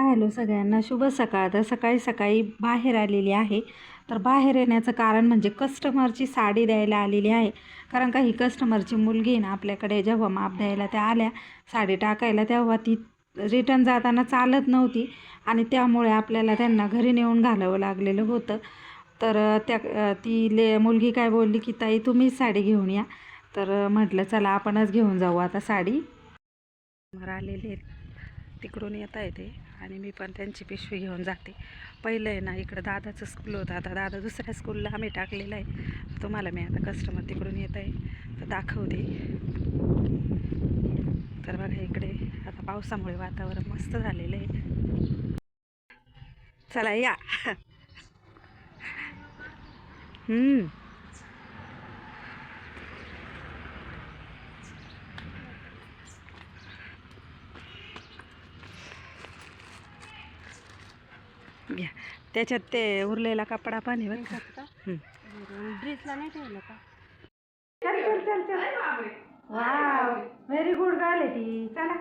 Hello सगळ्यांना, शुभ सकाळ. तर सकाळी सकाळी बाहेर आलेली आहे. तर बाहेर येण्याचं कारण म्हणजे कस्टमरची साडी द्यायला आलेली आहे. कारण का ही कस्टमरची मुलगी ना आपल्याकडे जेव्हा माप द्यायला त्या आल्या साडी टाकायला, तेव्हा ती रिटर्न जाताना चालत नव्हती आणि त्यामुळे आपल्याला त्यांना घरी नेऊन घालावं लागलेलं होतं. तर मुलगी काय बोलली की ताई तुम्हीच साडी घेऊन या. तर म्हटलं चला आपणच घेऊन जाऊ आता साडी. आलेले तिकडून येता येते आणि मी पण त्यांची पिशवी घेऊन जाते. पहिलं आहे ना इकडं दादाचं स्कूल होतं, आता दादा दुसऱ्या स्कूलला आम्ही टाकलेलं आहे. तुम्हाला मी आता कस्टमर तिकडून येत आहे तर दाखवते. तर बघा इकडे आता पावसामुळे वातावरण मस्त झालेलं आहे. चला या. घ्या, त्याच्यात ते उरलेला कपडा पण आहे बरं का. ड्रेसला नाही ठेवलं का? चल चल चल चल. वाव, व्हेरी गुड गर्ल आहे ती. चला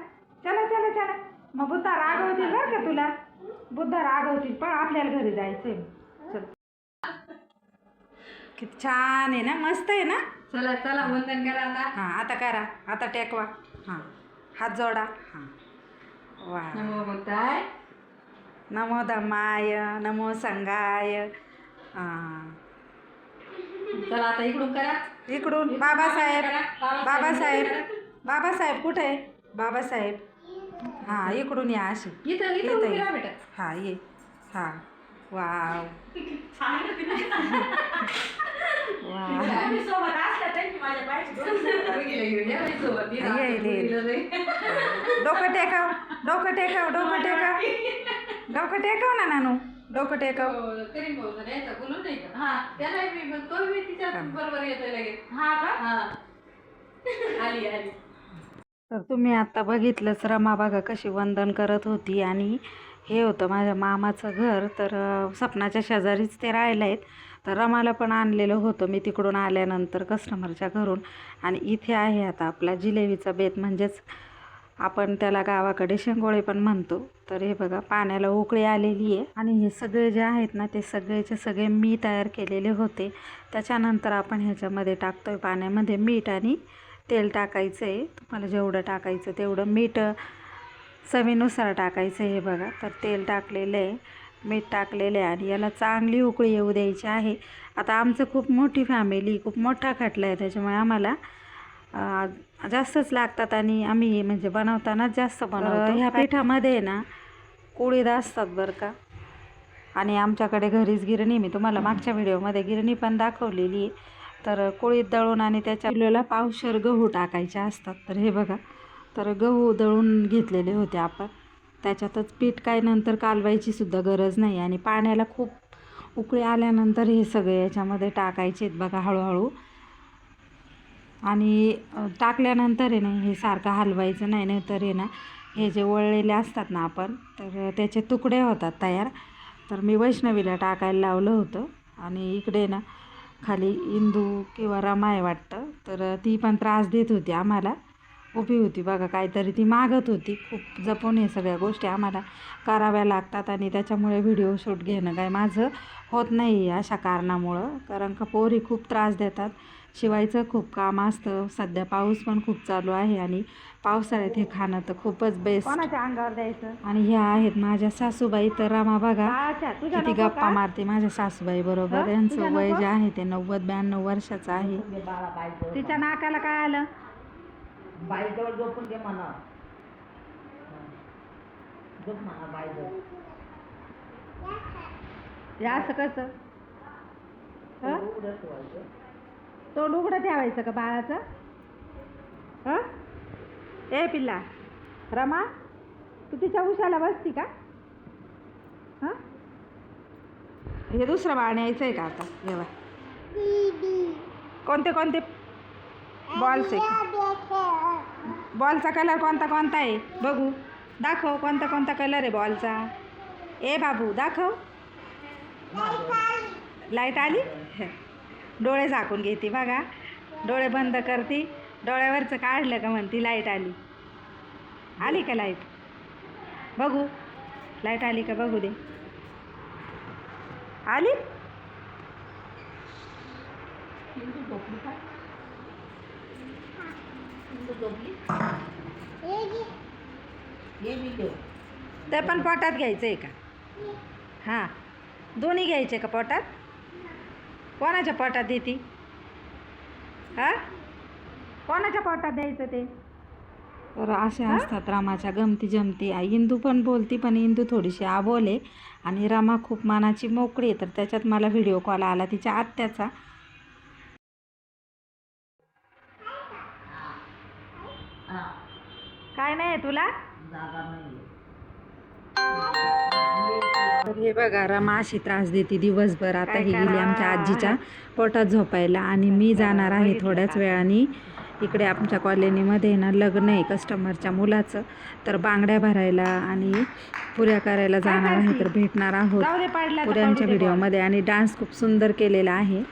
चला चला चला. मग बुद्धा रागवतील बरं का तुला. बुद्धा रागवतील पण आपल्याला घरी जायचंय. चल. किती छान आहे ना, मस्त आहे ना. चला चला वंदन करा आता. हां आता करा, आता टेकवा. हां हात जोडा. हां वा. नमो बुद्धाय. नमो धम्माय, नमो संघाय. हां चला आता इकडून करा. इकडून बाबासाहेब. बाबासाहेब बाबासाहेब कुठे आहे बाबासाहेब? हां इकडून या अशी. इथं इथं उभी राहा बेटा. हां ये. हां वाव. आम्ही सोबत असल्या त्यांनी माझ्या बाईची सोबत डोकं टेकव, डोकं टेकव, डोकं टेकव, डोकं टेकव ना नानू, डोकं टेकव. तरी बोलून नाही का? हा त्याला तो मी तिच्या बरोबर येतोय लगेच. हा का? आली आली. तर तुम्ही आत्ता बघितलंच रमा बघा कशी वंदन करत होती. आणि हे होतं माझ्या मामाचं घर. तर सपनाच्या शेजारीच ते राहिलं आहेत. तर रमाला पण आणलेलं होतं मी तिकडून आल्यानंतर कस्टमरच्या घरून. आणि इथे आहे आता आपला जिलेबीचा बेत, म्हणजेच आपण त्याला गावाकडे शेंगोळे पण म्हणतो. तर हे बघा पाण्याला उकळी आलेली आहे. आणि हे सगळे जे आहेत ना ते सगळेचे सगळे मी तयार केलेले होते. त्याच्यानंतर आपण ह्याच्यामध्ये टाकतो आहे पाण्यामध्ये मीठ आणि तेल टाकायचं आहे. तुम्हाला जेवढं टाकायचं तेवढं मीठ चवीनुसार टाकायचं आहे. हे बघा तर तेल टाकलेलं आहे, मीठ टाकलेलं आहे आणि याला चांगली उकळी येऊ द्यायची आहे. आता आमचं खूप मोठी फॅमिली, खूप मोठा खटला आहे, त्याच्यामुळे आम्हाला जास्तच लागतात आणि आम्ही म्हणजे बनवतानाच जास्त बनवतो. ह्या पिठामध्ये ना कुळीद असतात बरं का. आणि आमच्याकडे घरीच गिरणी, मी तुम्हाला मागच्या व्हिडिओमध्ये गिरणी पण दाखवलेली आहे. तर कुळीद दळून आणि त्याच्या किलोला पावशर गहू टाकायचे असतात. तर हे बघा तर गहू दळून घेतलेले होते आपण. त्याच्यातच पीठ काय नंतर कालवायची सुद्धा गरज नाही. आणि पाण्याला खूप उकळी आल्यानंतर हे सगळे याच्यामध्ये टाकायचे आहेत बघा हळूहळू. आणि टाकल्यानंतर आहे ना हे सारखं हलवायचं नाही, नाहीतर आहे ना हे जे वळलेले असतात ना आपण तर त्याचे तुकडे होतात तयार. तर मी वैष्णवीला टाकायला लावलं होतं. आणि इकडे ना खाली इंदू किंवा रमा आहे वाटतं, तर ती पण त्रास देत होती आम्हाला. उभी होती बघा काहीतरी ती मागत होती. खूप जपून हे सगळ्या गोष्टी आम्हाला कराव्या लागतात. आणि त्याच्यामुळे व्हिडिओ शूट घेणं काय माझं होत नाही अशा कारणामुळं. कारण का पोरी खूप त्रास देतात, शिवायचं खूप काम असतं. सध्या पाऊस पण खूप चालू आहे आणि पावसाळ्यात हे खाणं तर खूपच बेस्ट. कोणाच्या अंगावर द्यायचं. आणि ह्या आहेत माझ्या सासूबाई. तर रमा बघा किती गप्पा मारते माझ्या सासूबाई बरोबर. यांचं वय जे आहे ते 90-92 वर्षाचं आहे. तिच्या नाकाला काय आलं? बाईजवळ झोपून घे म्हणा. झोप म्हणा बाईजवळ. हे असं कसं तोंड उघडं ठेवायचं का बाळाचं? हं ए पिल्ला रमा, तू तिच्या उशाला बसती का? हां हे दुसरं बाळ न्यायचं आहे का आता? घेवा. कोणते कोणते बॉलचे? बॉलचा कलर कोणता कोणता आहे बघू, दाखव कोणता कोणता कलर आहे बॉलचा. ए बाबू दाखव. लाईट आली. डोळे झाकून घेते बघा, डोळे बंद करते, डोळ्यावरचं काढलं का म्हणती लाईट आली. आली का लाईट? बघू लाईट आली का बघू दे. आली. ते पण पोटात घ्यायचं आहे का? हां, दोन्ही घ्यायचे का पोटात? कोणाच्या पोटात येते? हां, कोणाच्या पोटात द्यायचं ते? तर अशा असतात रमाच्या गमती जमती. इंदू पण बोलती, पण इंदू थोडीशी आबोले आणि रमा खूप मनाची मोकळी आहे. तर त्याच्यात मला व्हिडिओ कॉल आला तिच्या आत्याचा. काय नाही तुला? तर हे बघा रमा अशी त्रास देते दिवसभर. आता ही गेली आमच्या आजीच्या पोटात झोपायला आणि मी जाणार आहे थोड्याच वेळाने. इकडे आमच्या कॉलनीमध्ये ना लग्न आहे कस्टमरच्या मुलाचं, तर बांगड्या भरायला आणि पुऱ्या करायला जाणार आहे. तर भेटणार आहोत पुऱ्यांच्या व्हिडिओमध्ये. आणि डान्स खूप सुंदर केलेला आहे.